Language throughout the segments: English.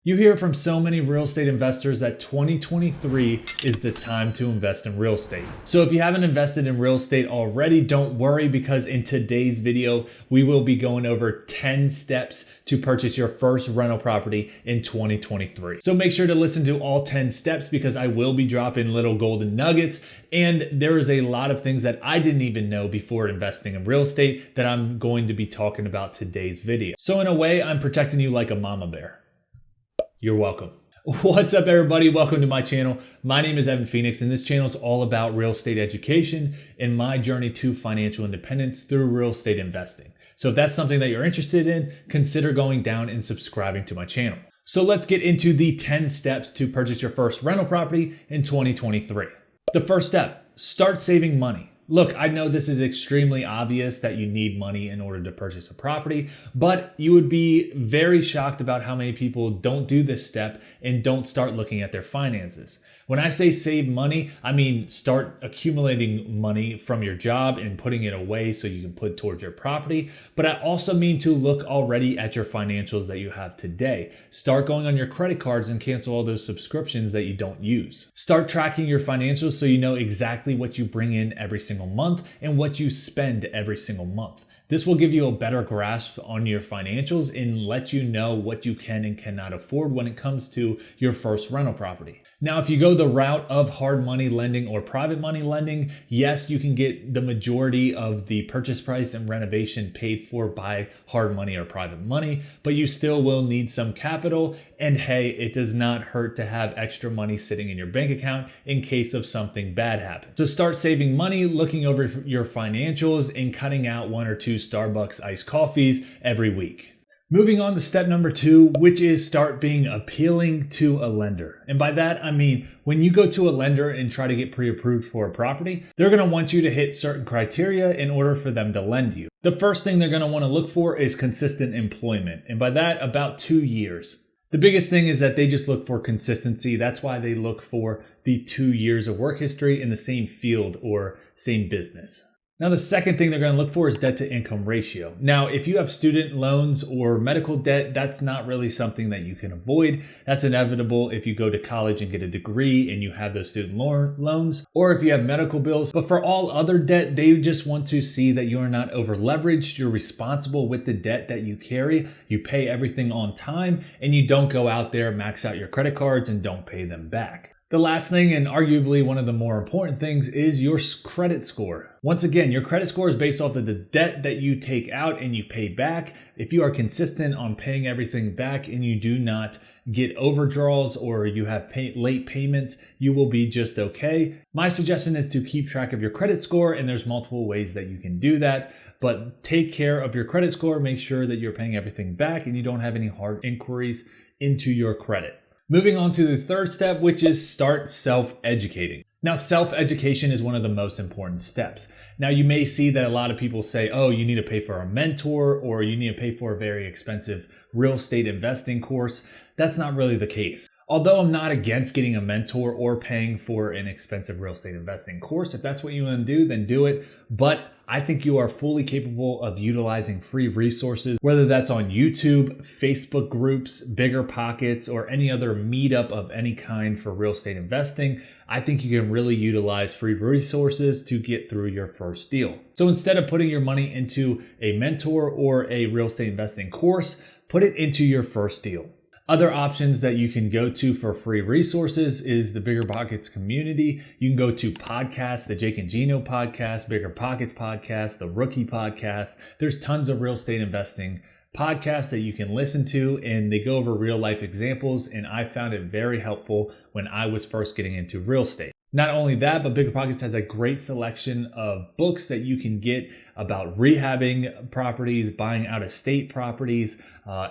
You hear from so many real estate investors that 2023 is the time to invest in real estate. So if you haven't invested in real estate already, don't worry, because in today's video, we will be going over 10 steps to purchase your first rental property in 2023. So make sure to listen to all 10 steps because I will be dropping little golden nuggets. And there is a lot of things that I didn't even know before investing in real estate that I'm going to be talking about today's video. So in a way, I'm protecting you like a mama bear. You're welcome. What's up, everybody? Welcome to my channel. My name is Evan Phoenix, and this channel is all about real estate education and my journey to financial independence through real estate investing. So if that's something that you're interested in, consider going down and subscribing to my channel. So let's get into the 10 steps to purchase your first rental property in 2023. The first step, start saving money. Look, I know this is extremely obvious that you need money in order to purchase a property, but you would be very shocked about how many people don't do this step and don't start looking at their finances. When I say save money, I mean start accumulating money from your job and putting it away so you can put towards your property. But I also mean to look already at your financials that you have today. Start going on your credit cards and cancel all those subscriptions that you don't use. Start tracking your financials so you know exactly what you bring in every single month and what you spend every single month. This will give you a better grasp on your financials and let you know what you can and cannot afford when it comes to your first rental property. Now, if you go the route of hard money lending or private money lending, yes, you can get the majority of the purchase price and renovation paid for by hard money or private money, but you still will need some capital. And hey, it does not hurt to have extra money sitting in your bank account in case of something bad happens. So start saving money, looking over your financials, and cutting out 1 or 2 Starbucks iced coffees every week. Moving on to step number 2, which is start being appealing to a lender. And by that, I mean, when you go to a lender and try to get pre-approved for a property, they're gonna want you to hit certain criteria in order for them to lend you. The first thing they're gonna wanna look for is consistent employment. And by that, about 2 years. The biggest thing is that they just look for consistency. That's why they look for the 2 years of work history in the same field or same business. Now, the second thing they're going to look for is debt to income ratio. Now, if you have student loans or medical debt, that's not really something that you can avoid. That's inevitable if you go to college and get a degree and you have those student loans, or if you have medical bills. But for all other debt, they just want to see that you are not over leveraged, you're responsible with the debt that you carry, you pay everything on time, and you don't go out there, max out your credit cards, and don't pay them back. The last thing, and arguably one of the more important things, is your credit score. Once again, your credit score is based off of the debt that you take out and you pay back. If you are consistent on paying everything back and you do not get overdraws or you have late payments, you will be just okay. My suggestion is to keep track of your credit score, and there's multiple ways that you can do that. But take care of your credit score, make sure that you're paying everything back and you don't have any hard inquiries into your credit. Moving on to the third step, which is start self-educating. Now, self-education is one of the most important steps. Now, you may see that a lot of people say, oh, you need to pay for a mentor or you need to pay for a very expensive real estate investing course. That's not really the case. Although I'm not against getting a mentor or paying for an expensive real estate investing course, if that's what you want to do, then do it. But I think you are fully capable of utilizing free resources, whether that's on YouTube, Facebook groups, Bigger Pockets, or any other meetup of any kind for real estate investing. I think you can really utilize free resources to get through your first deal. So instead of putting your money into a mentor or a real estate investing course, put it into your first deal. Other options that you can go to for free resources is the Bigger Pockets community. You can go to podcasts, the Jake and Gino podcast, Bigger Pockets podcast, the Rookie podcast. There's tons of real estate investing podcasts that you can listen to, and they go over real life examples. And I found it very helpful when I was first getting into real estate. Not only that, but Bigger Pockets has a great selection of books that you can get about rehabbing properties, buying out of state properties,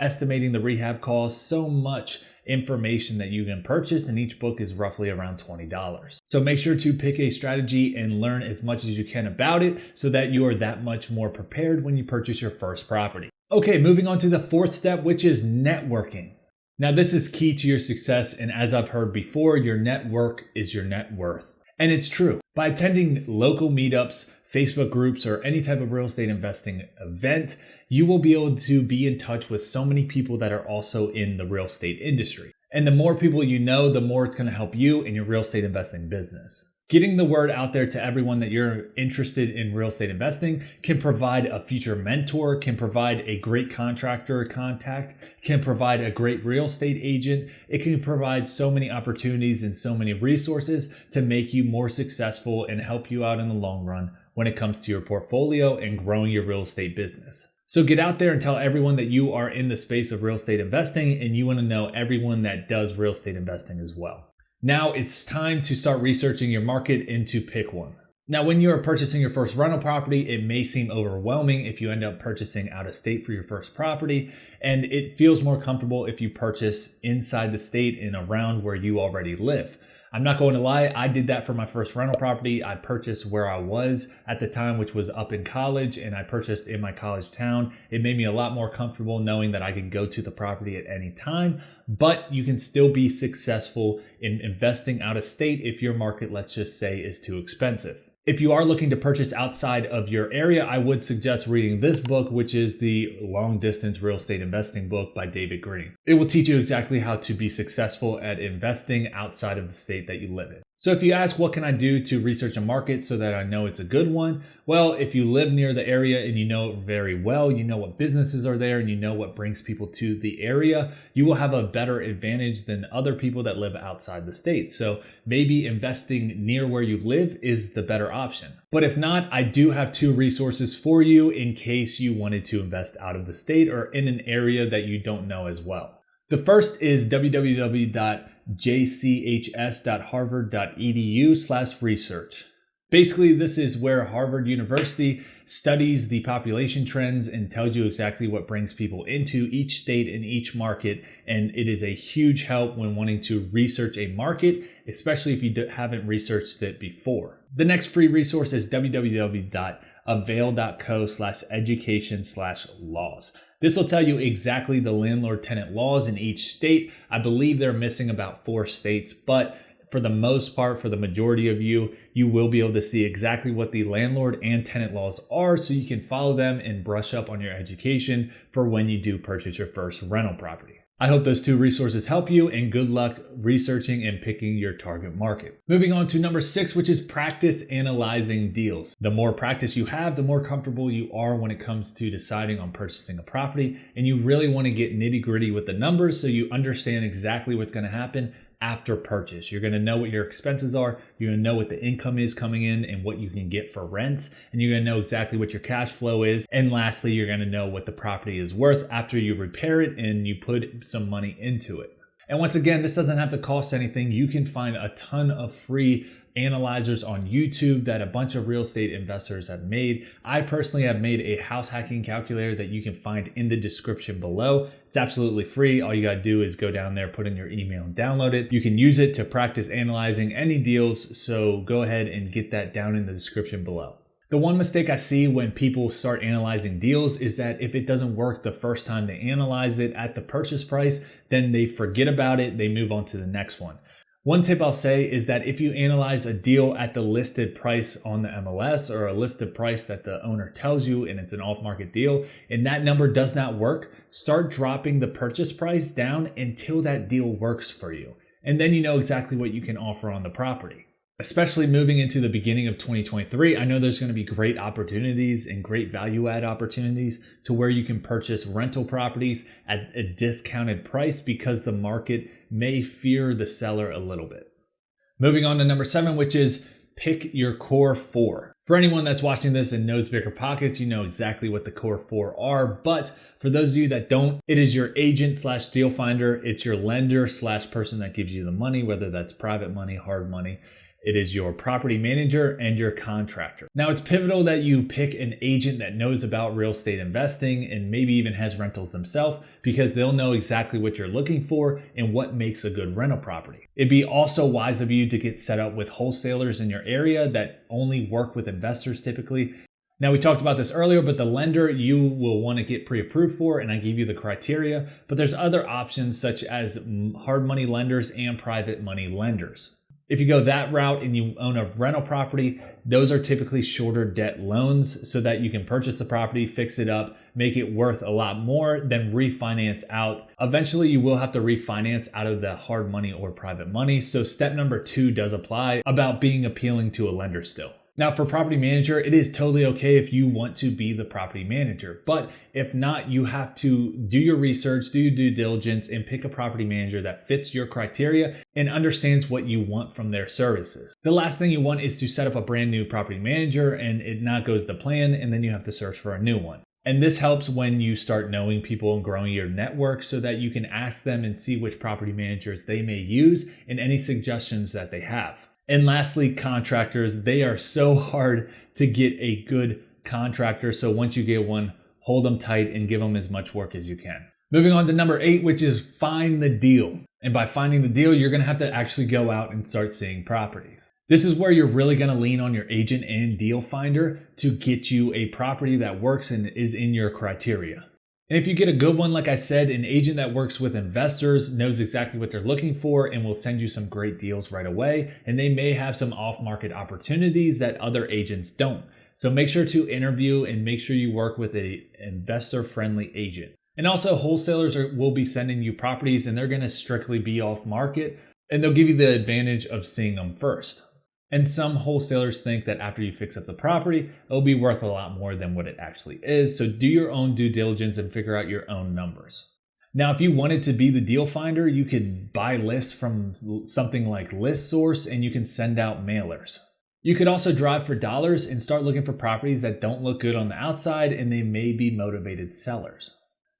estimating the rehab costs, so much information that you can purchase, and each book is roughly around $20. So make sure to pick a strategy and learn as much as you can about it so that you are that much more prepared when you purchase your first property. Okay, moving on to the fourth step, which is networking. Now, this is key to your success, and as I've heard before, your network is your net worth. And it's true. By attending local meetups, Facebook groups, or any type of real estate investing event, you will be able to be in touch with so many people that are also in the real estate industry. And the more people you know, the more it's going to help you in your real estate investing business. Getting the word out there to everyone that you're interested in real estate investing can provide a future mentor, can provide a great contractor contact, can provide a great real estate agent. It can provide so many opportunities and so many resources to make you more successful and help you out in the long run when it comes to your portfolio and growing your real estate business. So get out there and tell everyone that you are in the space of real estate investing and you want to know everyone that does real estate investing as well. Now it's time to start researching your market and to pick one. Now, when you are purchasing your first rental property, it may seem overwhelming if you end up purchasing out of state for your first property, and it feels more comfortable if you purchase inside the state and around where you already live. I'm not going to lie, I did that for my first rental property. I purchased where I was at the time, which was up in college, and I purchased in my college town. It made me a lot more comfortable knowing that I could go to the property at any time, but you can still be successful in investing out of state if your market, let's just say, is too expensive. If you are looking to purchase outside of your area, I would suggest reading this book, which is the Long Distance Real Estate Investing book by David Green. It will teach you exactly how to be successful at investing outside of the state that you live in. So if you ask, what can I do to research a market so that I know it's a good one? Well, if you live near the area and you know it very well, you know what businesses are there and you know what brings people to the area, you will have a better advantage than other people that live outside the state. So maybe investing near where you live is the better option. But if not, I do have two resources for you in case you wanted to invest out of the state or in an area that you don't know as well. The first is www.jchs.harvard.edu/research. Basically, this is where Harvard University studies the population trends and tells you exactly what brings people into each state and each market. And it is a huge help when wanting to research a market, especially if you haven't researched it before. The next free resource is www.avail.co/education/laws. This will tell you exactly the landlord-tenant laws in each state. I believe they're missing about 4 states, but for the most part, for the majority of you, you will be able to see exactly what the landlord and tenant laws are so you can follow them and brush up on your education for when you do purchase your first rental property. I hope those two resources help you, and good luck researching and picking your target market. Moving on to number 6, which is practice analyzing deals. The more practice you have, the more comfortable you are when it comes to deciding on purchasing a property, and you really want to get nitty-gritty with the numbers so you understand exactly what's going to happen after purchase. You're going to know what your expenses are, you're going to know what the income is coming in and what you can get for rents, and you're going to know exactly what your cash flow is. And lastly, you're going to know what the property is worth after you repair it and you put some money into it. And once again, this doesn't have to cost anything. You can find a ton of free analyzers on YouTube that a bunch of real estate investors have made. I personally have made a house hacking calculator that you can find in the description below. It's absolutely free. All you gotta do is go down there, put in your email and download it. You can use it to practice analyzing any deals, so go ahead and get that down in the description below. The one mistake I see when people start analyzing deals is that if it doesn't work the first time they analyze it at the purchase price, then they forget about it, they move on to the next one. One tip I'll say is that if you analyze a deal at the listed price on the MLS or a listed price that the owner tells you and it's an off-market deal and that number does not work, start dropping the purchase price down until that deal works for you. And then you know exactly what you can offer on the property. Especially moving into the beginning of 2023, I know there's going to be great opportunities and great value add opportunities to where you can purchase rental properties at a discounted price because the market may fear the seller a little bit. Moving on to number 7, which is pick your core 4. For anyone that's watching this and knows Bigger Pockets, you know exactly what the core 4 are. But for those of you that don't, it is your agent / deal finder. It's your lender / person that gives you the money, whether that's private money, hard money. It is your property manager and your contractor. Now, it's pivotal that you pick an agent that knows about real estate investing and maybe even has rentals themselves, because they'll know exactly what you're looking for and what makes a good rental property. It'd be also wise of you to get set up with wholesalers in your area that only work with investors typically. Now, we talked about this earlier, but the lender you will want to get pre-approved for, and I gave you the criteria, but there's other options such as hard money lenders and private money lenders. If you go that route and you own a rental property, those are typically shorter debt loans so that you can purchase the property, fix it up, make it worth a lot more, then refinance out. Eventually, you will have to refinance out of the hard money or private money. So step number 2 does apply about being appealing to a lender still. Now for property manager, it is totally okay if you want to be the property manager, but if not, you have to do your research, do your due diligence, and pick a property manager that fits your criteria and understands what you want from their services. The last thing you want is to set up a brand new property manager and it not goes to plan, and then you have to search for a new one. And this helps when you start knowing people and growing your network so that you can ask them and see which property managers they may use and any suggestions that they have. And lastly, contractors. They are so hard to get a good contractor. So once you get one, hold them tight and give them as much work as you can. Moving on to number 8, which is find the deal. And by finding the deal, you're going to have to actually go out and start seeing properties. This is where you're really going to lean on your agent and deal finder to get you a property that works and is in your criteria. And if you get a good one, like I said, an agent that works with investors knows exactly what they're looking for and will send you some great deals right away. And they may have some off-market opportunities that other agents don't. So make sure to interview and make sure you work with an investor-friendly agent. And also wholesalers will be sending you properties and they're going to strictly be off-market and they'll give you the advantage of seeing them first. And some wholesalers think that after you fix up the property, it'll be worth a lot more than what it actually is. So do your own due diligence and figure out your own numbers. Now, if you wanted to be the deal finder, you could buy lists from something like ListSource and you can send out mailers. You could also drive for dollars and start looking for properties that don't look good on the outside and they may be motivated sellers.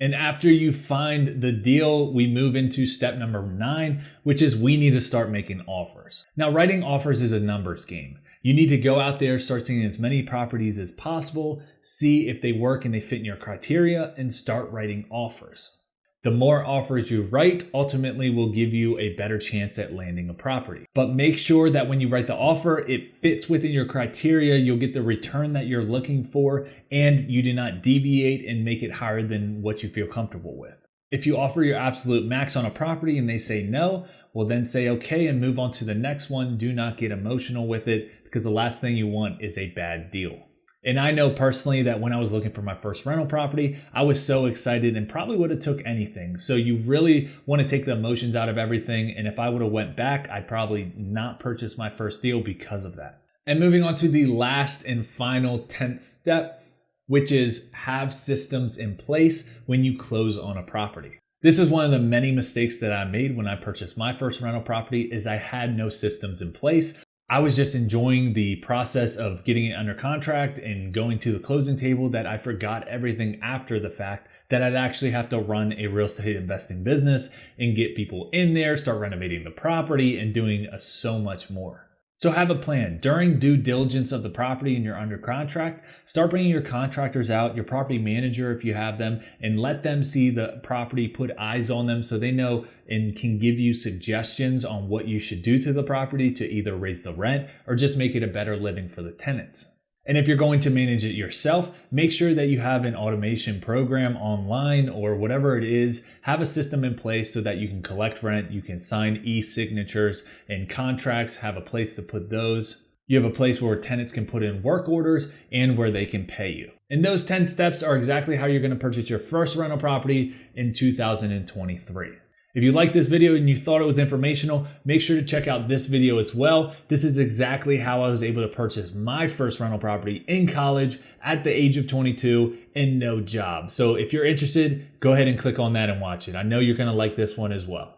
And after you find the deal, we move into step number 9, which is we need to start making offers. Now, writing offers is a numbers game. You need to go out there, start seeing as many properties as possible, see if they work and they fit in your criteria, and start writing offers. The more offers you write ultimately will give you a better chance at landing a property. But make sure that when you write the offer, it fits within your criteria, you'll get the return that you're looking for, and you do not deviate and make it higher than what you feel comfortable with. If you offer your absolute max on a property and they say no, well then say okay and move on to the next one. Do not get emotional with it because the last thing you want is a bad deal. And I know personally that when I was looking for my first rental property, I was so excited and probably would have took anything. So you really want to take the emotions out of everything. And if I would have went back, I'd probably not purchase my first deal because of that. And moving on to the last and final 10th step, which is have systems in place when you close on a property. This is one of the many mistakes that I made when I purchased my first rental property is I had no systems in place. I was just enjoying the process of getting it under contract and going to the closing table that I forgot everything after the fact that I'd actually have to run a real estate investing business and get people in there, start renovating the property and doing so much more. So have a plan. During due diligence of the property and you're under contract, start bringing your contractors out, your property manager if you have them, and let them see the property, put eyes on them so they know and can give you suggestions on what you should do to the property to either raise the rent or just make it a better living for the tenants. And if you're going to manage it yourself, make sure that you have an automation program online or whatever it is. Have a system in place so that you can collect rent, you can sign e-signatures and contracts, have a place to put those. You have a place where tenants can put in work orders and where they can pay you. And those 10 steps are exactly how you're going to purchase your first rental property in 2023. If you liked this video and you thought it was informational, make sure to check out this video as well. This is exactly how I was able to purchase my first rental property in college at the age of 22 and no job. So if you're interested, go ahead and click on that and watch it. I know you're going to like this one as well.